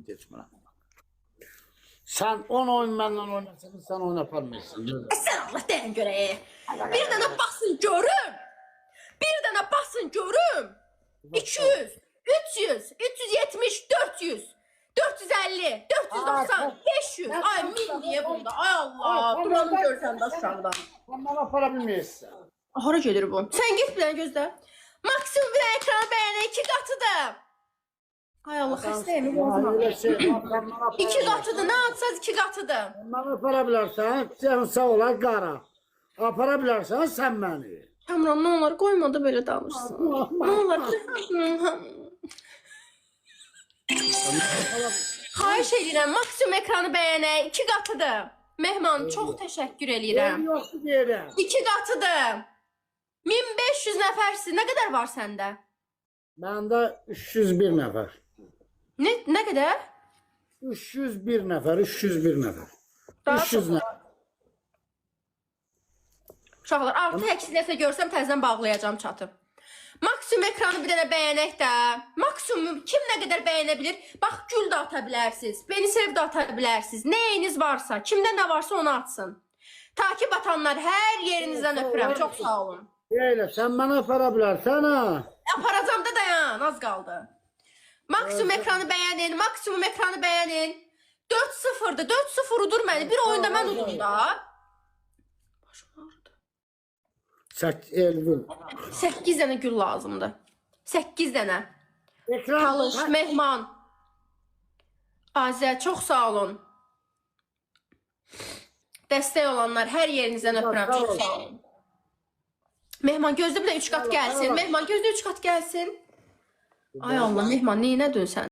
Geçmə. Sən 10 oyun məndən oynasın, sən oynaparmısın. Sən Allah deyən görək. Bir dənə basın görüm. Bir dənə basın görüm. 200, 300, 370, 400, 450, 490, 500. Ay min diye bunda. Ay Allah. Duranı görsən də aşağıdan. Sən mənə para bilməyirsən. Hara gedir bu? Sən git bir dənə gözlə. Maksimum bir ekran bəyənə 2 qatıdır. Ay Allah xəstəyim. İki qatıdır. Nə atsaz 2 qatıdır. Mənə apara bilərsən, sən sağ olar qara. Apara bilərsən sən məni. Kamran nə olar qoymadı belə danışsın. Nə olar? Xahiş edirəm maksimum ekranı bəyənək 2 qatıdır. Mehman çox təşəkkür edirəm. Yoxdur deyirəm. 2 qatıdır. 1500 nəfərsiz. Nə qədər var səndə? Məndə 301 nəfər. Nə qədər? 301 nəfər, 301 nəfər. Daha 300 çox. nəfər. Uşaqlar, artı əksi nəsə görsəm təzədən bağlayacağım çatı. Maksimum ekranı bir dənə bəyənək də. Maksimum kim nə qədər bəyənə bilir? Bax, gül də ata bilərsiniz. Beni sev də ata bilərsiniz. Nəyiniz varsa, kimdə nə varsa onu atsın. Takip atanlar hər yerinizdən öpürəm. Çox sağ olun. Elə, sən mənə apara bilərsən ha? Aparacam da dayan, az qaldı. Maksimum ekranı bəyənin, maksimum ekranı bəyənin. 4-0'dır, 4-0 udur məni. Bir oyunda mən udum da. Başım ağrıdı. 8 dənə gül lazımdır. 8 dənə. Talış, Mehman. Azə, çox sağ olun. Dəstək olanlar hər yerinizdən öpürəm. Çox sağ olun. Mehman gözlə bir də 3 qat gəlsin. Mehman gözlə 3 qat gəlsin. Ay Allah, Mehman neynədin sən?